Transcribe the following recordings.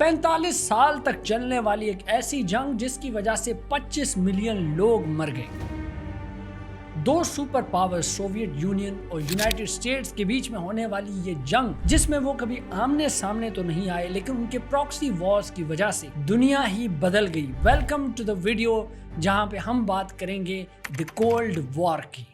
45 साल तक चलने वाली एक ऐसी जंग जिसकी वजह से 25 मिलियन लोग मर गए। दो सुपर पावर्स सोवियत यूनियन और यूनाइटेड स्टेट्स के बीच में होने वाली ये जंग, जिसमें वो कभी आमने सामने तो नहीं आए, लेकिन उनके प्रॉक्सी वॉर्स की वजह से दुनिया ही बदल गई। वेलकम टू द वीडियो जहां पे हम बात करेंगे द कोल्ड वॉर की।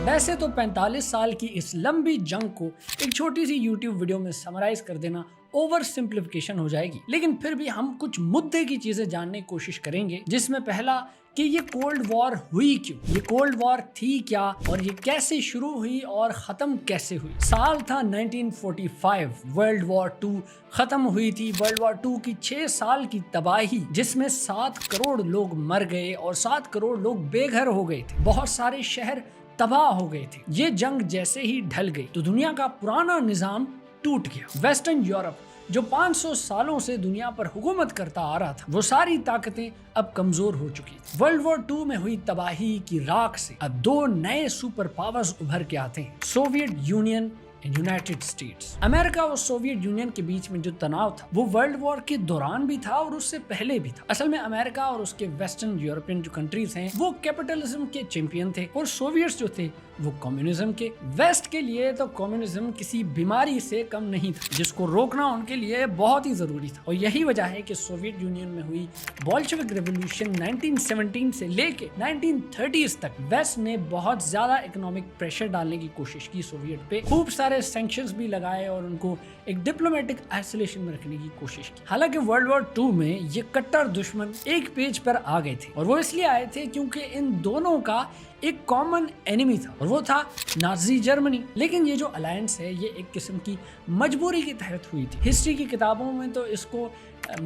वैसे तो 45 साल की इस लंबी जंग को एक छोटी सी YouTube वीडियो में समराइज कर देना ओवर सिंप्लीफिकेशन हो जाएगी, लेकिन फिर भी हम कुछ मुद्दे की चीजें जानने की कोशिश करेंगे, जिसमें पहला कि ये कोल्ड वॉर हुई क्यों, ये कोल्ड वॉर थी क्या और ये कैसे शुरू हुई और खत्म कैसे हुई। साल था 1945, वर्ल्ड वॉर 2 खत्म हुई थी। वर्ल्ड वॉर 2 की 6 साल की तबाही, जिसमें 7 करोड़ लोग मर गए और 7 करोड़ लोग बेघर हो गए थे। बहुत सारे शहर तबाह हो गए थे। ये जंग जैसे ही ढल गई तो दुनिया का पुराना निजाम टूट गया। वेस्टर्न यूरोप जो 500 सालों से दुनिया पर हुकूमत करता आ रहा था, वो सारी ताकतें अब कमजोर हो चुकी थी। वर्ल्ड वॉर 2 में हुई तबाही की राख से अब 2 नए सुपर पावर्स उभर के आते हैं, Soviet union and United states. America और सोवियत यूनियन के बीच में जो तनाव था वो वर्ल्ड वॉर के दौरान भी था और उससे पहले भी था। असल में अमेरिका और उसके वेस्टर्न यूरोपियन जो कंट्रीज हैं वो कैपिटलिज्म के चैंपियन थे और सोवियट्स जो थे वो कम्युनिज्म के। वेस्ट के लिए तो कम्युनिज्म किसी बीमारी से कम नहीं था, जिसको रोकना उनके लिए बहुत ही जरूरी था। और यही वजह है कि सोवियत यूनियन में हुई बोल्शेविक रेवोल्यूशन 1917 से लेके 1930s तक वेस्ट ने बहुत ज्यादा इकोनॉमिक प्रेशर डालने की कोशिश की सोवियत पे। खूब सारे सैंक्शंस भी लगाए और उनको एक डिप्लोमेटिक आइसोलेशन में रखने की कोशिश की। हालांकि वर्ल्ड वॉर 2 में ये कट्टर दुश्मन एक पेज पर आ गए थे और वो इसलिए आए थे क्योंकि इन दोनों का एक कॉमन एनिमी था और वो था नाजी जर्मनी। लेकिन ये जो अलायंस है ये एक किस्म की मजबूरी के तहत हुई थी। हिस्ट्री की किताबों में तो इसको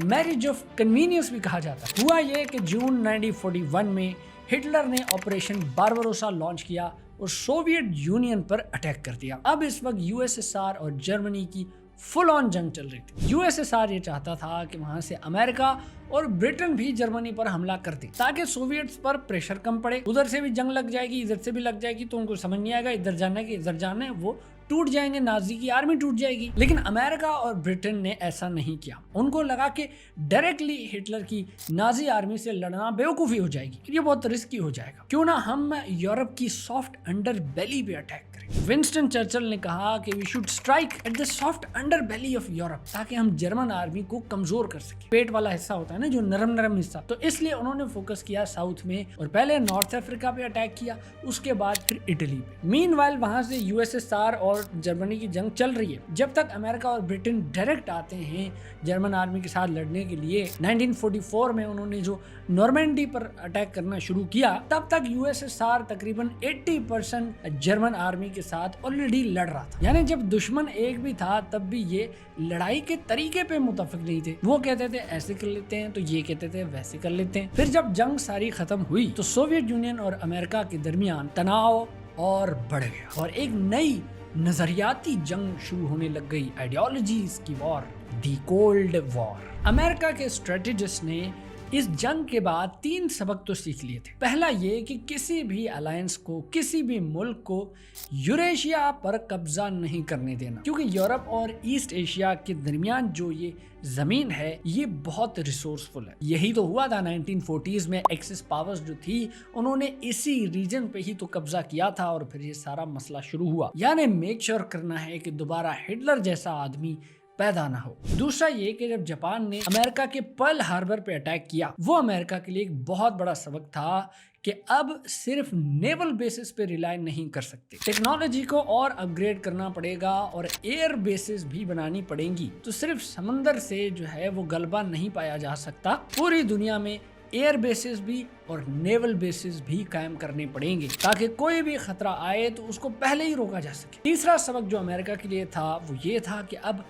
मैरिज ऑफ कन्वीनियंस भी कहा जाता है। हुआ ये कि जून 1941 में हिटलर ने ऑपरेशन बारबरोसा लॉन्च किया और सोवियत यूनियन पर अटैक कर दिया। अब इस वक्त यूएसएसआर और जर्मनी की फुल ऑन जंग चल रही थी। यूएसएसआर ये चाहता था कि वहां से अमेरिका और ब्रिटेन भी जर्मनी पर हमला कर दे ताकि सोवियट्स पर प्रेशर कम पड़े। उधर से भी जंग लग जाएगी, इधर से भी लग जाएगी, तो उनको समझ नहीं आएगा इधर जाना है कि इधर जाना है, वो टूट जाएंगे, नाजी की आर्मी टूट जाएगी। लेकिन अमेरिका और ब्रिटेन ने ऐसा नहीं किया। उनको लगा कि डायरेक्टली हिटलर की नाजी आर्मी से लड़ना बेवकूफ़ी हो जाएगी, ये बहुत रिस्की हो जाएगा। क्यों ना हम यूरोप की सॉफ्ट अंडर बेली पे अटैक करें। विंस्टन चर्चिल ने कहा कि we should strike at the soft underbelly of Europe, ताकि हम जर्मन आर्मी को कमजोर कर सके। पेट वाला हिस्सा होता है ना, जो नरम नरम हिस्सा, तो इसलिए उन्होंने फोकस किया साउथ में और पहले नॉर्थ अफ्रीका पे अटैक किया, उसके बाद फिर इटली पे। मीनवाइल वहां से यूएसएसआर और जर्मनी की जंग चल रही है। जब तक अमेरिका और ब्रिटेन डायरेक्ट आते हैं जर्मन आर्मी के साथ लड़ने के लिए, 1944 में उन्होंने जो नॉर्मैंडी पर अटैक करना शुरू किया, तब तक यूएसएसआर तकरीबन 80% जर्मन आर्मी के साथ ऑलरेडी लड़ रहा था। यानी जब दुश्मन एक भी था तब भी ये लड़ाई के तरीके पे मुतफिक नहीं थे। वो कहते थे ऐसे कर लेते हैं, तो ये कहते थे वैसे कर लेते हैं। फिर जब जंग सारी खत्म हुई तो सोवियत यूनियन और अमेरिका के दरमियान तनाव और बढ़ गया और एक नई नजरियाती जंग शुरू होने लग गई, आइडियोलॉजीज की वॉर, दी कोल्ड वॉर। अमेरिका के स्ट्रेटेजिस्ट ने इस जंग के बाद 3 सबक तो सीख लिए थे। पहला ये कि किसी भी अलायंस को, किसी भी मुल्क को यूरेशिया पर कब्जा नहीं करने देना, क्योंकि यूरोप और ईस्ट एशिया के दरमियान जो ये जमीन है ये बहुत रिसोर्सफुल है। यही तो हुआ था 1940s में। एक्सिस पावर्स जो थी उन्होंने इसी रीजन पे ही तो कब्जा किया था और फिर ये सारा मसला शुरू हुआ। यानी मेक श्योर करना है कि दोबारा हिटलर जैसा आदमी पैदा ना हो। दूसरा ये कि जब जापान ने अमेरिका के पर्ल हार्बर पे अटैक किया, वो अमेरिका के लिए एक बहुत बड़ा सबक था कि अब सिर्फ नेवल बेसिस पे रिलाय नहीं कर सकते, टेक्नोलॉजी को और अपग्रेड करना पड़ेगा और एयर बेसिस भी बनानी पड़ेंगी। तो सिर्फ समंदर से जो है वो गलबा नहीं पाया जा सकता, पूरी दुनिया में एयर बेसिस भी और नेवल बेसिस भी कायम करने पड़ेंगे ताकि कोई भी खतरा आए तो उसको पहले ही रोका जा सके। तीसरा सबक जो अमेरिका के लिए था वो ये था कि अब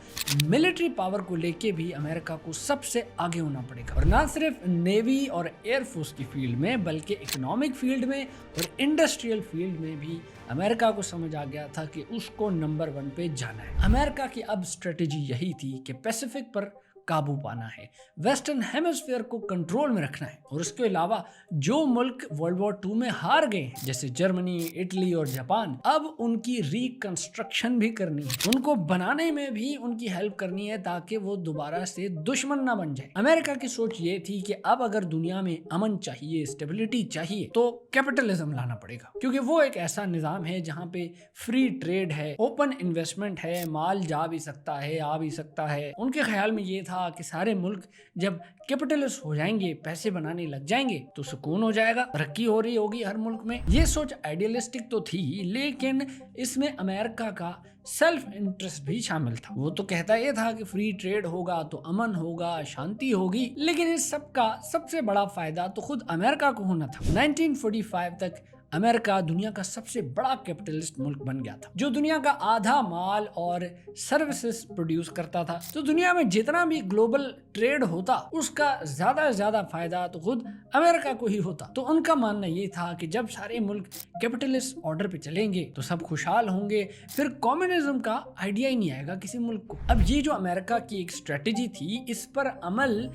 मिलिट्री पावर को लेके भी अमेरिका को सबसे आगे होना पड़ेगा, और ना सिर्फ नेवी और एयरफोर्स की फील्ड में बल्कि इकोनॉमिक फील्ड में और इंडस्ट्रियल फील्ड में भी अमेरिका को समझ आ गया था कि उसको नंबर 1 पे जाना है। अमेरिका की अब स्ट्रेटेजी यही थी कि पैसिफिक पर काबू पाना है, वेस्टर्न हेमिस्फीयर को कंट्रोल में रखना है, और उसके अलावा जो मुल्क वर्ल्ड वॉर 2 में हार गए हैं जैसे जर्मनी, इटली और जापान, अब उनकी रिकंस्ट्रक्शन भी करनी है, उनको बनाने में भी उनकी हेल्प करनी है ताकि वो दोबारा से दुश्मन ना बन जाए। अमेरिका की सोच ये थी कि अब अगर दुनिया में अमन चाहिए, स्टेबिलिटी चाहिए, तो कैपिटलिज्म लाना पड़ेगा, क्योंकि वो एक ऐसा निजाम है जहाँ पे फ्री ट्रेड है, ओपन इन्वेस्टमेंट है, माल जा भी सकता है, आ भी सकता है। उनके ख्याल में ये था कि सारे मुल्क जब कैपिटलिस्ट हो जाएंगे, पैसे बनाने लग जाएंगे, तो सुकून हो जाएगा, तरक्की हो रही होगी हर मुल्क में। ये सोच आइडियलिस्टिक तो थी, लेकिन इसमें अमेरिका का सेल्फ इंटरेस्ट भी शामिल था। वो तो कहता ये था कि फ्री ट्रेड होगा तो अमन होगा, शांति होगी, लेकिन इस सब का सबसे बड़ा फायदा तो खुद अमेरिका को होना था। 1945 तक अमेरिका दुनिया का सबसे बड़ा कैपिटलिस्ट मुल्क बन गया था, जो दुनिया का आधा माल और सर्विसेज प्रोड्यूस करता था। तो दुनिया में जितना भी ग्लोबल ट्रेड होता उसका ज्यादा से ज्यादा फायदा तो खुद अमेरिका को ही होता। तो उनका मानना ये था कि जब सारे मुल्क कैपिटलिस्ट ऑर्डर पे चलेंगे तो सब खुशहाल होंगे, फिर कम्युनिज्म का आइडिया ही नहीं आएगा किसी मुल्क को। अब ये जो अमेरिका की एक स्ट्रेटेजी थी, इस पर अमल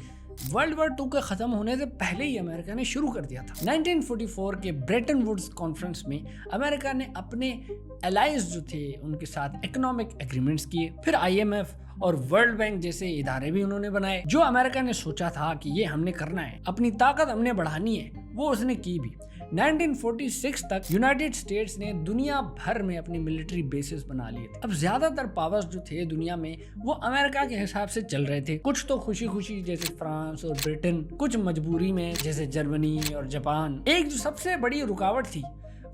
वर्ल्ड वॉर 2 के खत्म होने से पहले ही अमेरिका ने शुरू कर दिया था। 1944 के ब्रेटन वुड्स कॉन्फ्रेंस में अमेरिका ने अपने एलाइज जो थे उनके साथ इकोनॉमिक एग्रीमेंट्स किए, फिर IMF और वर्ल्ड बैंक जैसे इदारे भी उन्होंने बनाए। जो अमेरिका ने सोचा था कि ये हमने करना है, अपनी ताकत हमने बढ़ानी है, वो उसने की भी। 1946 तक यूनाइटेड स्टेट्स ने दुनिया भर में अपनी मिलिट्री बेसिस बना लिए थे। अब ज्यादातर पावर्स जो थे दुनिया में वो अमेरिका के हिसाब से चल रहे थे, कुछ तो खुशी खुशी जैसे फ्रांस और ब्रिटेन, कुछ मजबूरी में जैसे जर्मनी और जापान। एक जो सबसे बड़ी रुकावट थी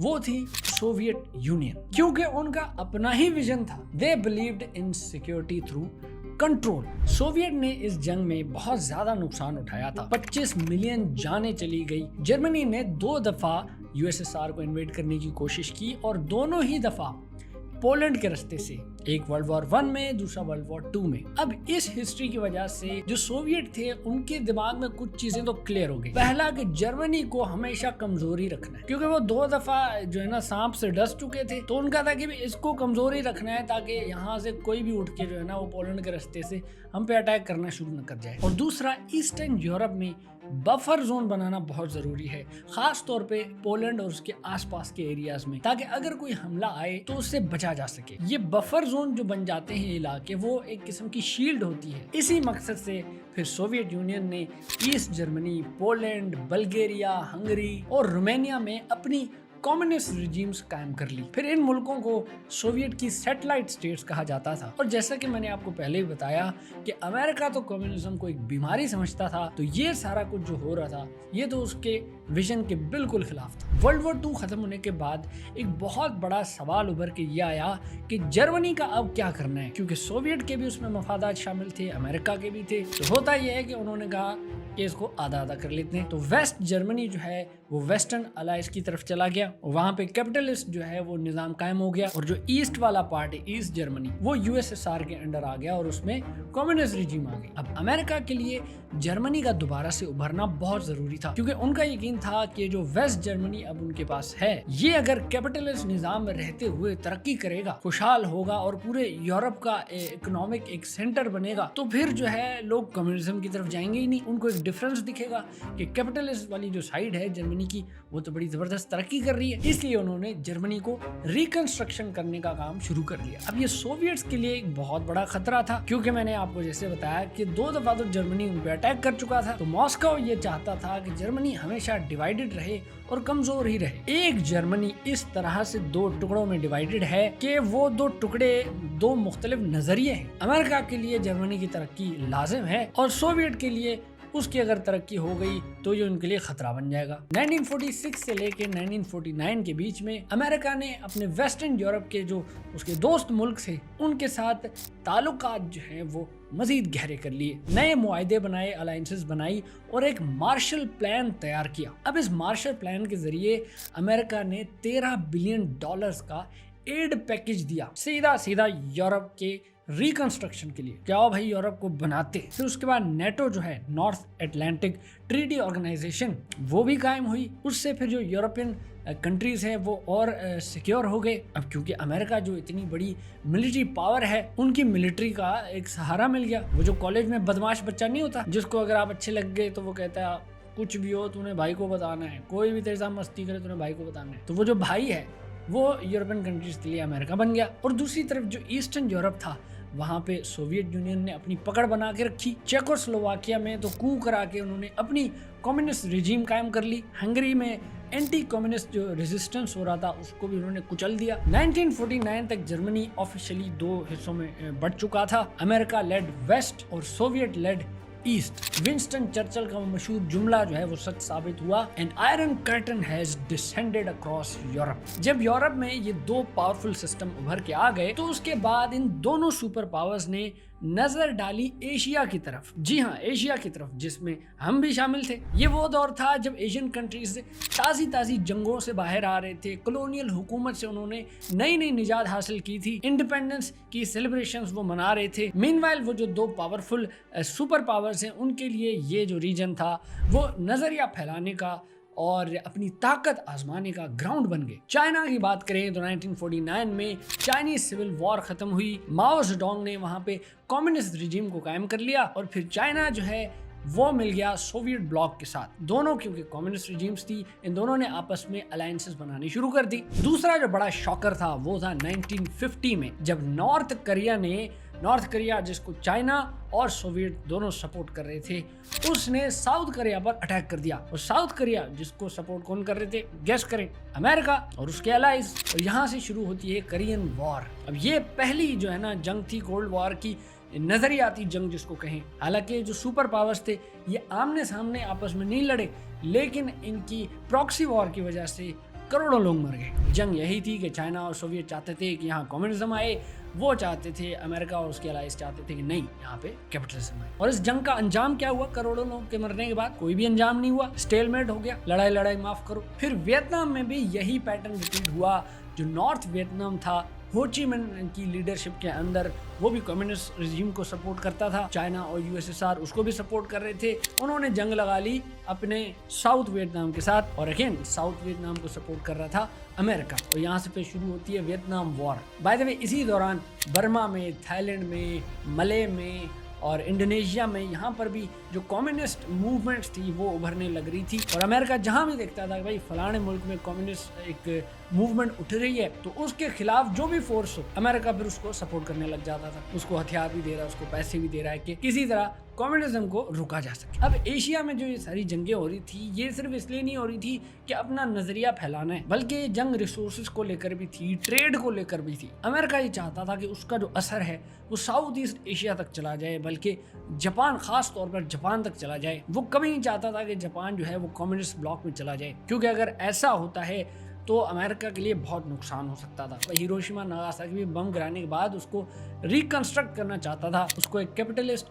वो थी सोवियत यूनियन, क्योंकि उनका अपना ही विजन था। They believed in security through control. Soviet ने इस जंग में बहुत ज्यादा नुकसान उठाया था, 25 मिलियन जानें चली गई। जर्मनी ने 2 दफा USSR को इन्वेड करने की कोशिश की और दोनों ही दफा पोलैंड के रास्ते से, एक वर्ल्ड वॉर 1 में, दूसरा वर्ल्ड वॉर 2 में। अब इस हिस्ट्री की वजह से जो सोवियत थे उनके दिमाग में कुछ चीजें तो क्लियर हो गई। पहला कि जर्मनी को हमेशा कमजोरी रखना है, क्योंकि वो 2 दफा जो है ना सांप से डस चुके थे, तो उनका था कि इसको कमजोरी रखना है ताकि यहाँ से कोई भी उठ के जो है ना वो पोलैंड के रास्ते से हम पे अटैक करना शुरू न कर जाए। और दूसरा, ईस्टर्न यूरोप में बफर जोन बनाना बहुत जरूरी है, खास तौर पे पोलैंड और उसके आसपास के एरियाज में, ताकि अगर कोई हमला आए तो उससे बचा जा सके। ये बफर जोन जो बन जाते हैं इलाके, वो एक किस्म की शील्ड होती है। इसी मकसद से फिर सोवियत यूनियन ने east Germany, Poland, Bulgaria, Hungary और रोमानिया में अपनी कम्युनिस्ट रिजीम्स कायम कर ली। फिर इन मुल्कों को सोवियत की सैटेलाइट स्टेट्स कहा जाता था। और जैसा कि मैंने आपको पहले ही बताया कि अमेरिका तो कम्युनिज्म को एक बीमारी समझता था, तो ये सारा कुछ जो हो रहा था ये तो उसके विजन के बिल्कुल खिलाफ था। वर्ल्ड वॉर 2 खत्म होने के बाद एक बहुत बड़ा सवाल उभर के ये आया कि जर्मनी का अब क्या करना है, क्योंकि सोवियत के भी उसमें मफादात शामिल थे, अमेरिका के भी थे। तो होता यह है कि उन्होंने कहा कि इसको आधा आधा कर लेते हैं। तो वेस्ट जर्मनी जो है वो वेस्टर्न अलायंस की तरफ चला गया, और वहाँ पे कैपिटलिस्ट जो है वो निजाम कायम हो गया, और जो ईस्ट वाला पार्ट है ईस्ट जर्मनी, वो USSR के अंडर आ गया और उसमें कम्युनिस्ट रिजीम आ गई। अब अमेरिका के लिए जर्मनी का दोबारा से उभरना बहुत जरूरी था, क्योंकि उनका यकीन था कि जो वेस्ट जर्मनी अब उनके पास है, ये अगर कैपिटलिस्ट निजाम में रहते हुए तरक्की करेगा, खुशहाल होगा और पूरे यूरोप का इकोनॉमिक एक सेंटर बनेगा, तो फिर जो है लोग कम्युनिज्म की तरफ जाएंगे ही नहीं। उनको एक डिफरेंस दिखेगा कि कैपिटलिस्ट वाली जो साइड है जर्मनी की, वो तो बड़ी जबरदस्त तरक्की कर रही है। इसलिए उन्होंने जर्मनी को रिकंस्ट्रक्शन करने का काम शुरू कर दिया। अब ये सोवियट्स के लिए एक बहुत बड़ा खतरा था, क्योंकि मैंने आपको जैसे बताया कि 2 दफा तो जर्मनी उन पे अटैक कर चुका था। तो मॉस्को ये चाहता था कि जर्मनी हमेशा डिवाइडेड रहे और कमजोर ही रहे। एक जर्मनी इस तरह से 2 टुकड़ों में डिवाइडेड है कि वो 2 टुकड़े 2 मुख्तलिफ नजरिए हैं। अमेरिका के लिए जर्मनी की तरक्की लाजिम है और सोवियत के लिए उसकी अगर तरक्की हो गई तो ये उनके लिए खतरा बन जाएगा। 1946 से लेके 1949 के बीच में अमेरिका ने अपने वेस्टर्न यूरोप के जो उसके दोस्त मुल्क थे उनके साथ ताल्लुकात जो हैं वो मजीद गहरे कर लिए, नए मुआहदे बनाए, अलायंसेस बनाई और एक मार्शल प्लान तैयार किया। अब इस मार्शल प्लान के जरिए अमेरिका ने $13 बिलियन का एड पैकेज दिया सीधा सीधा यूरोप के रिकंस्ट्रक्शन के लिए। क्या भाई यूरोप को बनाते। फिर उसके बाद नेटो जो है, नॉर्थ अटलांटिक ट्रीटी ऑर्गेनाइजेशन, वो भी कायम हुई। उससे फिर जो यूरोपियन कंट्रीज हैं वो और सिक्योर हो गए। अब क्योंकि अमेरिका जो इतनी बड़ी मिलिट्री पावर है, उनकी मिलिट्री का एक सहारा मिल गया। वो जो कॉलेज में बदमाश बच्चा नहीं होता जिसको अगर आप अच्छे लग गए तो वो कहता है कुछ भी हो तूने भाई को बताना है, कोई भी तेरे साथ मस्ती करे तूने भाई को बताना है। तो वो जो भाई है वो यूरोपियन कंट्रीज के लिए अमेरिका बन गया। और दूसरी तरफ जो ईस्टर्न यूरोप था वहाँ पे सोवियत यूनियन ने अपनी पकड़ बना के रखी। चेकोस्लोवाकिया में तो कू करा के उन्होंने अपनी कम्युनिस्ट रिजीम कायम कर ली। हंगरी में एंटी कम्युनिस्ट जो रेजिस्टेंस हो रहा था उसको भी उन्होंने कुचल दिया। 1949 तक जर्मनी ऑफिशियली 2 हिस्सों में बढ़ चुका था, अमेरिका लेड वेस्ट और Soviet led east. Winston Churchill का मशहूर जुमला जो है वो सच साबित हुआ, an iron curtain has descended across Europe. जब यूरोप में ये 2 पावरफुल सिस्टम उभर के आ गए तो उसके बाद इन दोनों सुपर पावर्स ने नजर डाली एशिया की तरफ। जी हाँ, एशिया की तरफ, जिसमें हम भी शामिल थे। ये वो दौर था जब एशियन कंट्रीज ताजी जंगों से बाहर आ रहे थे, कॉलोनियल हुकूमत से उन्होंने नई निजात हासिल की थी, इंडिपेंडेंस की सेलिब्रेशंस वो मना रहे थे। मीनवाइल वो जो 2 पावरफुल सुपर पावर्स हैं उनके लिए ये जो रीजन था वो नजरिया फैलाने का और अपनी ताकत आजमाने का ग्राउंड बन गए। चाइना की बात करें तो 1949 में चाइनीज सिविल वॉर खत्म हुई। माओ जेडोंग ने वहां पे कम्युनिस्ट रिजीम को कायम कर लिया और फिर चाइना जो है वो मिल गया सोवियत ब्लॉक के साथ। दोनों क्योंकि कम्युनिस्ट रिजीम्स थी, इन दोनों ने आपस में अलायंसेस बनानी शुरू कर दी। दूसरा जो बड़ा शॉकर था वो था 1950 में, जब नॉर्थ कोरिया जिसको चाइना और सोवियत दोनों सपोर्ट कर रहे थे, उसने साउथ कोरिया पर अटैक कर दिया। और साउथ कोरिया जिसको सपोर्ट कौन कर रहे थे, गेस करें, अमेरिका और उसके अलाइज। और यहाँ से शुरू होती है कोरियन वॉर। अब ये पहली जो है ना जंग थी कोल्ड वॉर की, नजरियाती जंग जिसको कहें। हालांकि जो सुपर पावर्स थे ये आमने सामने आपस में नहीं लड़े, लेकिन इनकी प्रॉक्सी वॉर की वजह से करोड़ों लोग मर गए। जंग यही थी कि चाइना और सोवियत चाहते थे कि यहाँ कम्युनिज्म आए, वो चाहते थे, अमेरिका और उसके अलाइज चाहते थे कि नहीं यहाँ पे कैपिटलिज्म आए। और इस जंग का अंजाम क्या हुआ? करोड़ों लोग के मरने के बाद कोई भी अंजाम नहीं हुआ, स्टेलमेट हो गया, लड़ाई माफ करो। फिर वियतनाम में भी यही पैटर्न रिपीट हुआ। जो नॉर्थ वियतनाम था, हो ची मिन की लीडरशिप के अंदर, वो भी कम्युनिस्ट रिजीम को सपोर्ट करता था। चाइना और यूएसएसआर उसको भी सपोर्ट कर रहे थे। उन्होंने जंग लगा ली अपने साउथ वियतनाम के साथ, और अगेन साउथ वियतनाम को सपोर्ट कर रहा था अमेरिका। और यहाँ से फिर शुरू होती है Vietnam war. By the way इसी दौरान बर्मा में, थाईलैंड में, मले में और इंडोनेशिया में यहाँ पर भी जो कम्युनिस्ट मूवमेंट्स थी वो उभरने लग रही थी। और अमेरिका जहाँ भी देखता था कि भाई फलाने मुल्क में कम्युनिस्ट एक मूवमेंट उठ रही है तो उसके खिलाफ जो भी फोर्स हो, अमेरिका फिर उसको सपोर्ट करने लग जाता था। उसको हथियार भी दे रहा है, उसको पैसे भी दे रहा है कि किसी तरह कम्युनिज्म को रुका जा सके। अब एशिया में जो ये सारी जंगें हो रही थी, ये सिर्फ इसलिए नहीं हो रही थी कि अपना नजरिया फैलाना है, बल्कि जंग रिसोर्सेज को लेकर भी थी, ट्रेड को लेकर भी थी। अमेरिका ये चाहता था कि उसका जो असर है वो साउथ ईस्ट एशिया तक चला जाए, बल्कि जापान, खास तौर पर जापान तक चला जाए। वो कभी नहीं चाहता था कि जापान जो है वो कम्युनिस्ट ब्लॉक में चला जाए, क्योंकि अगर ऐसा होता है तो अमेरिका के लिए बहुत नुकसान हो सकता था। हिरोशिमा नागासाकी में बम गिराने के बाद उसको रिकंस्ट्रक्ट करना चाहता था, उसको एक कैपिटलिस्ट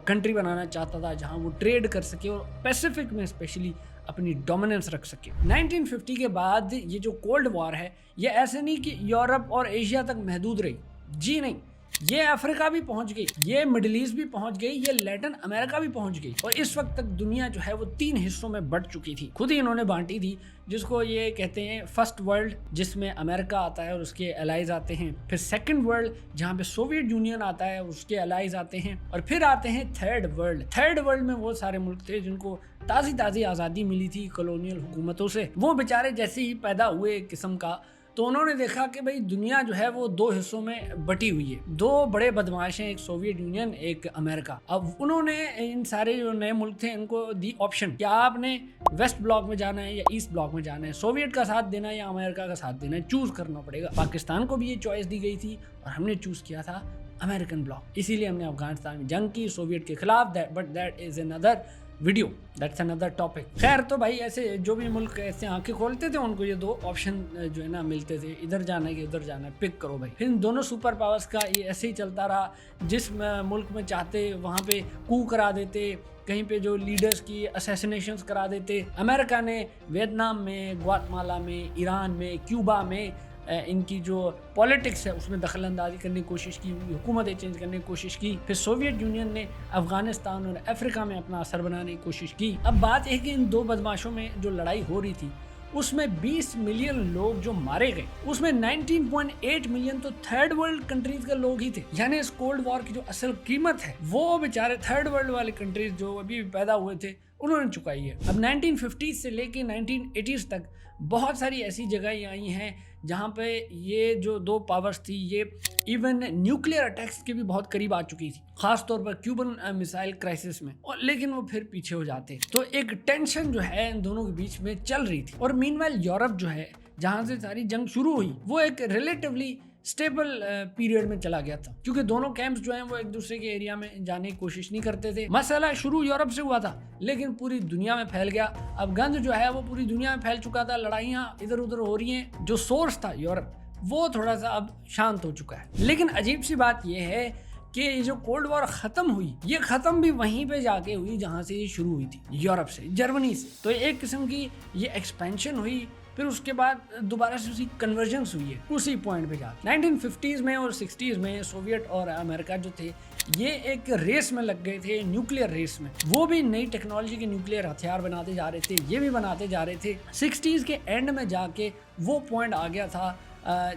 कंट्री बनाना चाहता था जहां वो ट्रेड कर सके और पैसिफिक में स्पेशली अपनी डोमिनेंस रख सके। 1950 के बाद ये जो कोल्ड वॉर है ये ऐसे नहीं कि यूरोप और एशिया तक महदूद रही, जी नहीं, ये अफ्रीका भी पहुंच गई, ये मिडिल ईस्ट भी पहुंच गई, ये लैटिन अमेरिका भी पहुंच गई। और इस वक्त तक दुनिया जो है वो 3 हिस्सों में बंट चुकी थी, खुद ही इन्होंने बांटी थी, जिसको ये कहते हैं फर्स्ट वर्ल्ड, जिसमें अमेरिका आता है और उसके एलाइज आते हैं। फिर सेकंड वर्ल्ड, जहाँ पे सोवियत यूनियन आता है, उसके एलाइज आते हैं। और फिर आते हैं थर्ड वर्ल्ड। थर्ड वर्ल्ड में वो सारे मुल्क थे जिनको ताज़ी आज़ादी मिली थी कॉलोनियल हुकूमतों से। वो बेचारे जैसे ही पैदा हुए एक किस्म का, तो उन्होंने देखा कि भाई दुनिया जो है वो 2 हिस्सों में बटी हुई है, 2 बड़े बदमाश हैं, एक सोवियत यूनियन, एक अमेरिका। अब उन्होंने इन सारे जो नए मुल्क थे इनको दी ऑप्शन, क्या आपने वेस्ट ब्लॉक में जाना है या ईस्ट ब्लॉक में जाना है, सोवियत का साथ देना है या अमेरिका का साथ देना है, चूज करना पड़ेगा। पाकिस्तान को भी ये चॉइस दी गई थी और हमने चूज किया था अमेरिकन ब्लॉक। इसीलिए हमने अफगानिस्तान में जंग की सोवियत के खिलाफ, but that is another video, that's another topic. खैर, तो भाई ऐसे जो भी मुल्क ऐसे आंखें खोलते थे उनको ये दो ऑप्शन जो है ना मिलते थे, इधर जाना है कि उधर जाना है, पिक करो भाई। फिर इन दोनों सुपर पावर्स का ये ऐसे ही चलता रहा, जिस मुल्क में चाहते वहाँ पे कू करा देते, कहीं पे जो लीडर्स की असैसिनेशंस करा देते। अमेरिका ने वियतनाम में, ग्वाटेमाला में, ईरान में, क्यूबा में इनकी जो पॉलिटिक्स है उसमें दखल अंदाजी करने की कोशिश की, हुकूमतें चेंज करने की कोशिश की। फिर सोवियत यूनियन ने अफगानिस्तान और अफ्रीका में अपना असर बनाने की कोशिश की। अब बात है कि इन दो बदमाशों में जो लड़ाई हो रही थी उसमें 20 मिलियन लोग जो मारे गए, उसमें 19.8 मिलियन तो थर्ड वर्ल्ड कंट्रीज के लोग ही थे। यानी इस कोल्ड वॉर की जो असल कीमत है वो बेचारे थर्ड वर्ल्ड वाले कंट्रीज जो अभी पैदा हुए थे उन्होंने चुकाई है। अब 1950 से लेके 1980s तक बहुत सारी ऐसी जगहें आई हैं जहाँ पे ये जो दो पावर्स थी ये इवन न्यूक्लियर अटैक्स के भी बहुत करीब आ चुकी थी, खास तौर पर क्यूबन मिसाइल क्राइसिस में, और लेकिन वो फिर पीछे हो जाते। तो एक टेंशन जो है इन दोनों के बीच में चल रही थी। और मीनवाइल यूरोप जो है जहाँ से सारी जंग शुरू हुई वो एक रिलेटिवली स्टेबल पीरियड में चला गया था, क्योंकि दोनों कैंप्स जो हैं वो एक दूसरे के एरिया में जाने की कोशिश नहीं करते थे। मसला शुरू यूरोप से हुआ था लेकिन पूरी दुनिया में फैल गया। अब गंद जो है वो पूरी दुनिया में फैल चुका था, लड़ाइयाँ इधर उधर हो रही हैं। जो सोर्स था यूरोप वो थोड़ा सा अब शांत हो चुका है। लेकिन अजीब सी बात यह है कि ये जो कोल्ड वॉर खत्म हुई ये खत्म भी वहीं पे जाके हुई जहाँ से ये शुरू हुई थी, यूरोप से, जर्मनी से। तो एक किस्म की ये एक्सपेंशन हुई, फिर उसके बाद दोबारा से उसी कन्वर्जेंस हुई है उसी पॉइंट पे जाके। 1950s में और 60s में सोवियत और अमेरिका जो थे ये एक रेस में लग गए थे, न्यूक्लियर रेस में। वो भी नई टेक्नोलॉजी के न्यूक्लियर हथियार बनाते जा रहे थे, ये भी बनाते जा रहे थे। 60s के एंड में जाके वो पॉइंट आ गया था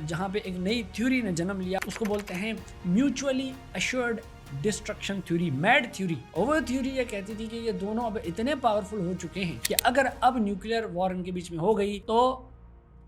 जहाँ पे एक नई थ्योरी ने जन्म लिया, उसको बोलते हैं mutually assured destruction theory, mad theory. और वो थ्योरी ये कहती थी कि ये दोनों अब इतने पावरफुल हो चुके हैं कि अगर अब न्यूक्लियर वॉर इनके बीच में हो गई तो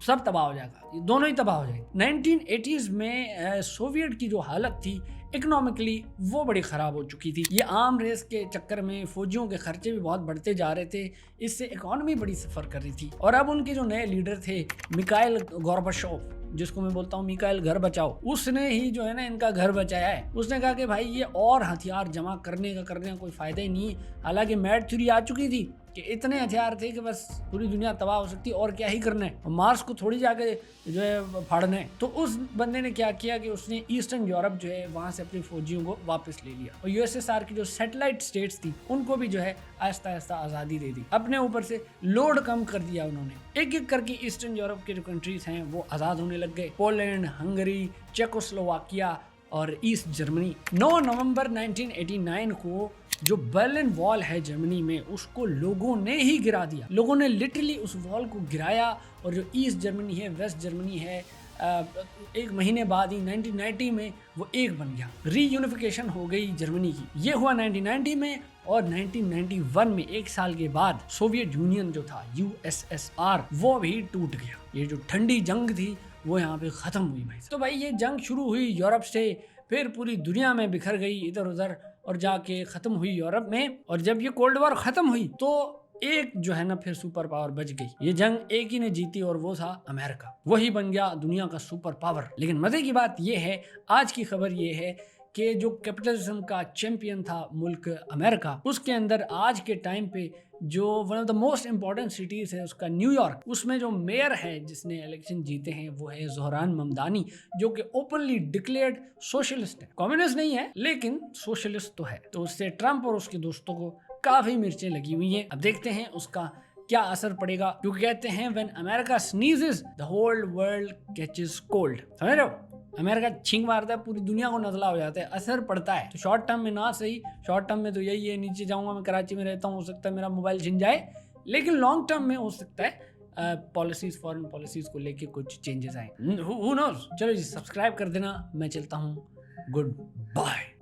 सब तबाह हो जाएगा, ये दोनों ही तबाह हो जाएंगे। 1980s में सोवियत की जो हालत थी इकोनॉमिकली वो बड़ी ख़राब हो चुकी थी। ये आर्म रेस के चक्कर में फौजियों के खर्चे भी बहुत बढ़ते जा रहे थे, इससे इकोनॉमी बड़ी सफ़र कर रही थी। और अब उनके जो नए लीडर थे मिखाइल गोर्बाचोव, जिसको मैं बोलता हूँ मिखाइल घर बचाओ, उसने ही जो है ना इनका घर बचाया है। उसने कहा कि भाई ये और हथियार जमा करने का कोई फ़ायदा ही नहीं है। हालांकि मैड थ्योरी आ चुकी थी कि इतने हथियार थे कि बस पूरी दुनिया तबाह हो सकती है और क्या ही करना है, और मार्स को थोड़ी जाके जो है फाड़ना है। तो उस बंदे ने क्या किया कि उसने ईस्टर्न यूरोप जो है वहाँ से अपनी फौजियों को वापस ले लिया, और यूएसएसआर की जो सैटेलाइट स्टेट्स थी उनको भी जो है आहिस्ता आहिस्ता आज़ादी दे दी, अपने ऊपर से लोड कम कर दिया उन्होंने। एक एक करके ईस्टर्न यूरोप के जो कंट्रीज हैं वो आज़ाद होने लग गए, पोलैंड, हंगरी, चेकोस्लोवाकिया और ईस्ट जर्मनी। 9 नवंबर 1989 को जो बर्लिन वॉल है जर्मनी में उसको लोगों ने ही गिरा दिया। लोगों ने लिटरली उस वॉल को गिराया, और जो ईस्ट जर्मनी है, वेस्ट जर्मनी है, एक महीने बाद ही 1990 में वो एक बन गया, रीयूनिफिकेशन हो गई जर्मनी की। ये हुआ 1990 में, और 1991 में एक साल के बाद सोवियत यूनियन जो था यूएसएसआर वो भी टूट गया। ये जो ठंडी जंग थी वो यहाँ पे ख़त्म हुई भाई। तो भाई ये जंग शुरू हुई यूरोप से, फिर पूरी दुनिया में बिखर गई इधर उधर, और जाके ख़त्म हुई यूरोप में। और जब ये कोल्ड वॉर ख़त्म हुई तो एक जो है ना फिर सुपर पावर बच गई। ये जंग एक ही ने जीती और वो था अमेरिका, वही बन गया दुनिया का सुपर पावर। लेकिन मज़े की बात ये है, आज की खबर ये है कि जो कैपिटलिज्म का चैंपियन था मुल्क अमेरिका, उसके अंदर आज के टाइम पे जो one of the most important cities है उसका न्यूयॉर्क, उसमें जो मेयर है जिसने इलेक्शन जीते हैं वो है ज़ोहरान ममदानी, जो कि ओपनली डिक्लेयर्ड सोशलिस्ट है। कम्युनिस्ट नहीं है लेकिन सोशलिस्ट तो है। तो उससे ट्रंप और उसके दोस्तों को काफ़ी मिर्चें लगी हुई हैं। अब देखते हैं उसका क्या असर पड़ेगा, क्योंकि कहते हैं when America sneezes the whole world catches cold. समझ रहे हो, अमेरिका छींक मारता है पूरी दुनिया को नज़ला हो जाता है, असर पड़ता है। तो शॉर्ट टर्म में ना सही, शॉर्ट टर्म में तो यही है, नीचे जाऊंगा, मैं कराची में रहता हूँ, हो सकता है मेरा मोबाइल छिन जाए, लेकिन लॉन्ग टर्म में हो सकता है पॉलिसीज, फॉरेन पॉलिसीज को लेके कुछ चेंजेस आए। Who knows. चलो जी, सब्सक्राइब कर देना, मैं चलता हूँ, गुड बाय।